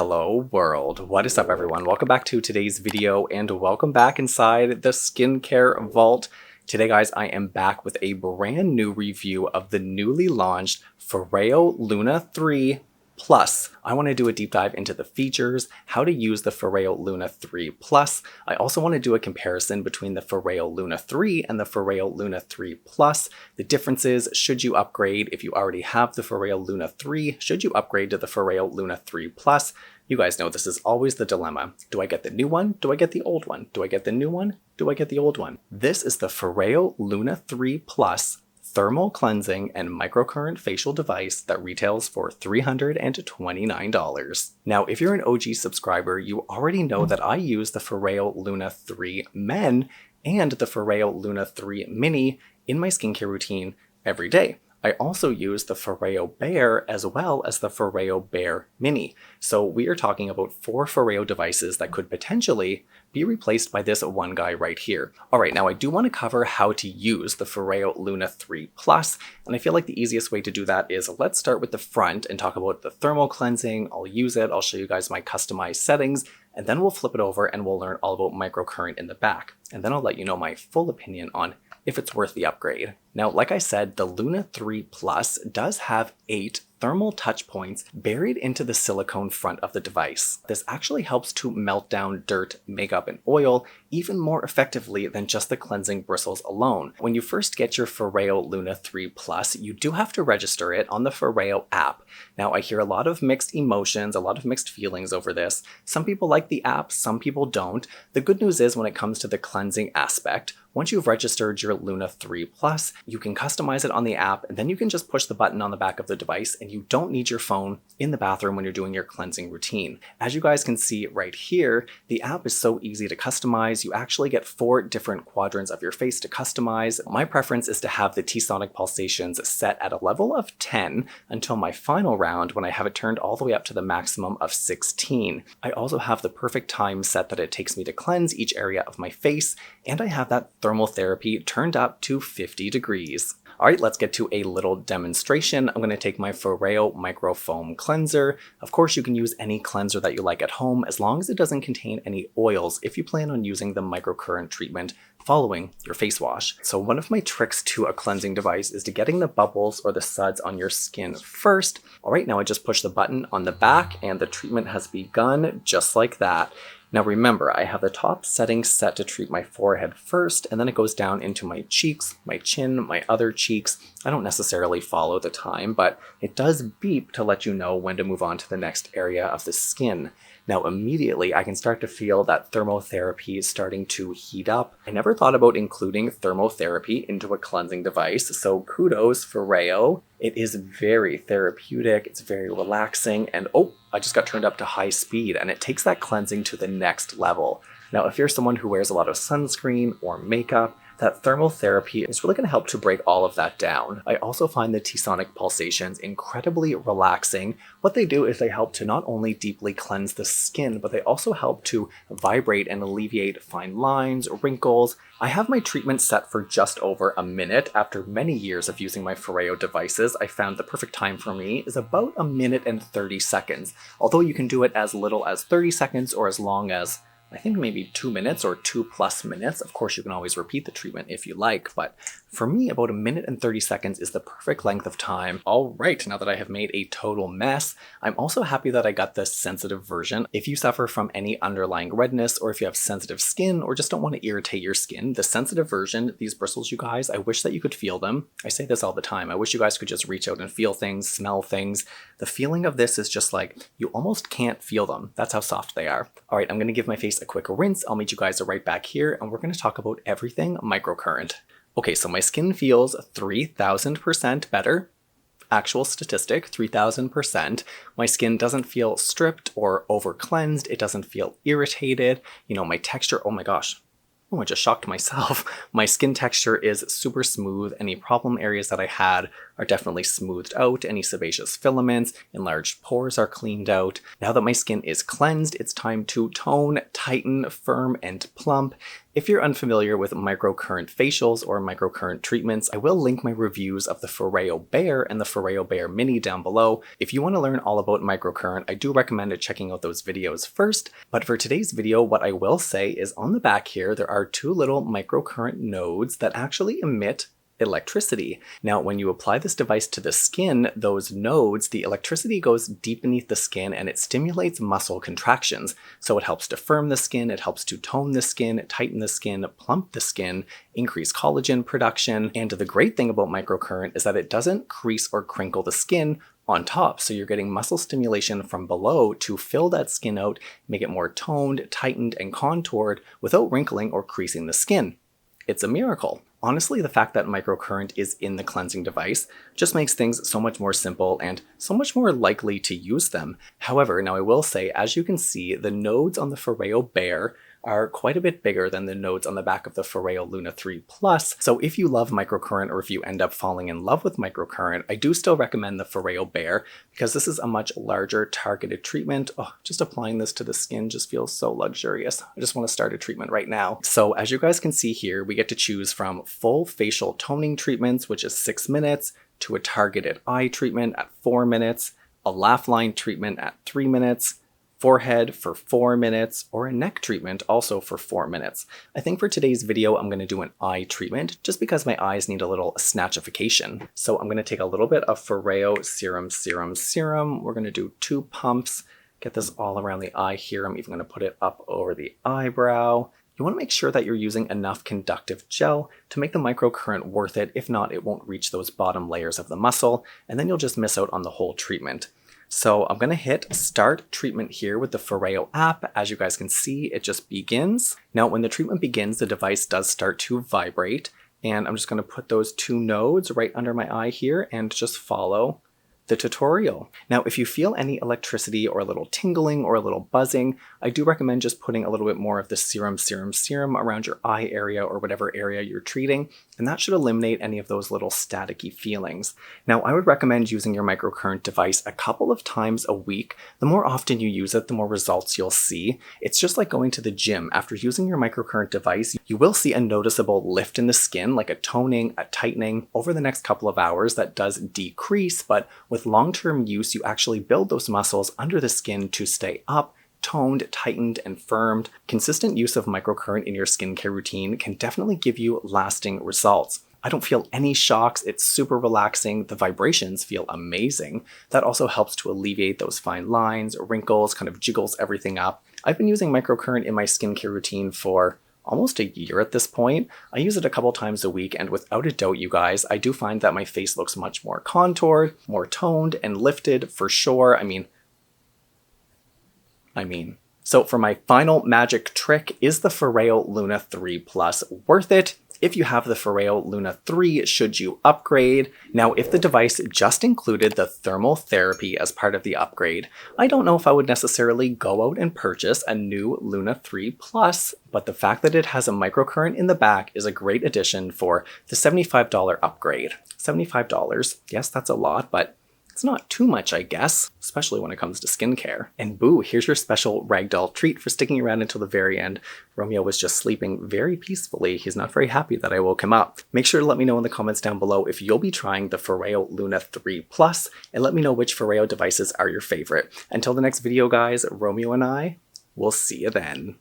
Hello world, what is up everyone? Welcome back to today's video and welcome back inside the skincare vault. Today guys, I am back with a brand new review of the newly launched FOREO Luna 3 Plus. I want to do a deep dive into the features, how to use the FOREO Luna 3 Plus. I also want to do a comparison between the FOREO Luna 3 and the FOREO Luna 3 Plus. The differences, should you upgrade if you already have the FOREO Luna 3? Should you upgrade to the FOREO Luna 3 Plus? You guys know this is always the dilemma. Do I get the new one? Do I get the old one? Do I get the new one? Do I get the old one? This is the FOREO Luna 3 Plus thermal cleansing and microcurrent facial device that retails for $329. Now, if you're an OG subscriber, you already know that I use the FOREO Luna 3 Men and the FOREO Luna 3 Mini in my skincare routine every day. I also use the FOREO Bear as well as the FOREO Bear Mini. So we are talking about 4 FOREO devices that could potentially be replaced by this one guy right here. Alright, now I do want to cover how to use the FOREO Luna 3 Plus, and I feel like the easiest way to do that is let's start with the front and talk about the thermal cleansing. I'll use it, I'll show you guys my customized settings, and then we'll flip it over and we'll learn all about microcurrent in the back. And then I'll let you know my full opinion on if it's worth the upgrade. Now, like I said, the Luna 3 Plus does have 8 thermal touch points buried into the silicone front of the device. This actually helps to melt down dirt, makeup, and oil even more effectively than just the cleansing bristles alone. When you first get your FOREO Luna 3 Plus, you do have to register it on the FOREO app. Now, I hear a lot of mixed emotions, a lot of mixed feelings over this. Some people like the app, some people don't. The good news is when it comes to the cleansing aspect, once you've registered your Luna 3 Plus, you can customize it on the app, and then you can just push the button on the back of the device, and you don't need your phone in the bathroom when you're doing your cleansing routine. As you guys can see right here, the app is so easy to customize. You actually get 4 different quadrants of your face to customize. My preference is to have the T-sonic pulsations set at a level of 10 until my final round when I have it turned all the way up to the maximum of 16. I also have the perfect time set that it takes me to cleanse each area of my face, and I have that thermal therapy turned up to 50 degrees. Alright, let's get to a little demonstration. I'm going to take my FOREO Micro Foam Cleanser. Of course, you can use any cleanser that you like at home as long as it doesn't contain any oils if you plan on using the microcurrent treatment following your face wash. So one of my tricks to a cleansing device is to getting the bubbles or the suds on your skin first. Alright, now I just push the button on the back and the treatment has begun just like that. Now remember, I have the top setting set to treat my forehead first, and then it goes down into my cheeks, my chin, my other cheeks. I don't necessarily follow the time, but it does beep to let you know when to move on to the next area of the skin. Now immediately I can start to feel that thermotherapy is starting to heat up. I never thought about including thermotherapy into a cleansing device, so kudos FOREO. It is very therapeutic, it's very relaxing, and oh, I just got turned up to high speed, and it takes that cleansing to the next level. Now if you're someone who wears a lot of sunscreen or makeup, that thermal therapy is really going to help to break all of that down. I also find the T-sonic pulsations incredibly relaxing. What they do is they help to not only deeply cleanse the skin, but they also help to vibrate and alleviate fine lines, wrinkles. I have my treatment set for just over a minute. After many years of using my FOREO devices, I found the perfect time for me is about a minute and 30 seconds. Although you can do it as little as 30 seconds or as long as I think maybe 2 minutes or 2+ minutes. Of course, you can always repeat the treatment if you like, but for me, about a minute and 30 seconds is the perfect length of time. All right, now that I have made a total mess, I'm also happy that I got the sensitive version. If you suffer from any underlying redness, or if you have sensitive skin, or just don't want to irritate your skin, the sensitive version, these bristles, you guys, I wish that you could feel them. I say this all the time. I wish you guys could just reach out and feel things, smell things. The feeling of this is just like, you almost can't feel them. That's how soft they are. All right, I'm going to give my face a quick rinse. I'll meet you guys right back here, and we're going to talk about everything microcurrent. Okay, so my skin feels 3,000% better. Actual statistic, 3,000%. My skin doesn't feel stripped or over cleansed. It doesn't feel irritated. You know, my texture, oh my gosh. Oh, I just shocked myself. My skin texture is super smooth. Any problem areas that I had are definitely smoothed out, any sebaceous filaments, enlarged pores are cleaned out. Now that my skin is cleansed, it's time to tone, tighten, firm, and plump. If you're unfamiliar with microcurrent facials or microcurrent treatments, I will link my reviews of the FOREO Bear and the FOREO Bear Mini down below. If you want to learn all about microcurrent, I do recommend checking out those videos first. But for today's video, what I will say is on the back here, there are two little microcurrent nodes that actually emit electricity. Now, when you apply this device to the skin, those nodes, the electricity goes deep beneath the skin and it stimulates muscle contractions. So it helps to firm the skin, it helps to tone the skin, tighten the skin, plump the skin, increase collagen production. And the great thing about microcurrent is that it doesn't crease or crinkle the skin on top. So you're getting muscle stimulation from below to fill that skin out, make it more toned, tightened, and contoured without wrinkling or creasing the skin. It's a miracle. Honestly, the fact that microcurrent is in the cleansing device just makes things so much more simple and so much more likely to use them. However, now I will say, as you can see, the nodes on the FOREO Bear are quite a bit bigger than the nodes on the back of the FOREO Luna 3 Plus. So if you love microcurrent or if you end up falling in love with microcurrent, I do still recommend the FOREO Bear because this is a much larger targeted treatment. Oh, just applying this to the skin just feels so luxurious. I just want to start a treatment right now. So as you guys can see here, we get to choose from full facial toning treatments, which is 6 minutes, to a targeted eye treatment at 4 minutes, a laugh line treatment at 3 minutes, forehead for 4 minutes, or a neck treatment also for 4 minutes. I think for today's video, I'm going to do an eye treatment just because my eyes need a little snatchification. So I'm going to take a little bit of FOREO serum. We're going to do 2 pumps, get this all around the eye here. I'm even going to put it up over the eyebrow. You want to make sure that you're using enough conductive gel to make the microcurrent worth it. If not, it won't reach those bottom layers of the muscle, and then you'll just miss out on the whole treatment. So I'm going to hit start treatment here with the FOREO app. As you guys can see, it just begins. Now, when the treatment begins, the device does start to vibrate, and I'm just going to put those 2 nodes right under my eye here and just follow the tutorial. Now, if you feel any electricity or a little tingling or a little buzzing, I do recommend just putting a little bit more of the serum around your eye area or whatever area you're treating, and that should eliminate any of those little staticky feelings. Now, I would recommend using your microcurrent device a couple of times a week. The more often you use it, the more results you'll see. It's just like going to the gym. After using your microcurrent device, you will see a noticeable lift in the skin, like a toning, a tightening over the next couple of hours. That does decrease, but with long-term use, you actually build those muscles under the skin to stay up, toned, tightened, and firmed. Consistent use of microcurrent in your skincare routine can definitely give you lasting results. I don't feel any shocks. It's super relaxing. The vibrations feel amazing. That also helps to alleviate those fine lines, wrinkles, kind of jiggles everything up. I've been using microcurrent in my skincare routine for almost a year at this point. I use it a couple times a week, and without a doubt, you guys, I do find that my face looks much more contoured, more toned, and lifted for sure. I mean. So for my final magic trick, is the FOREO Luna 3 Plus worth it? If you have the FOREO Luna 3, should you upgrade? Now, if the device just included the thermal therapy as part of the upgrade, I don't know if I would necessarily go out and purchase a new Luna 3 Plus, but the fact that it has a microcurrent in the back is a great addition for the $75 upgrade. $75, yes, that's a lot, but it's not too much, I guess, especially when it comes to skincare. And boo, here's your special ragdoll treat for sticking around until the very end. Romeo was just sleeping very peacefully. He's not very happy that I woke him up. Make sure to let me know in the comments down below if you'll be trying the FOREO Luna 3 Plus, and let me know which FOREO devices are your favorite. Until the next video, guys, Romeo and I will see you then.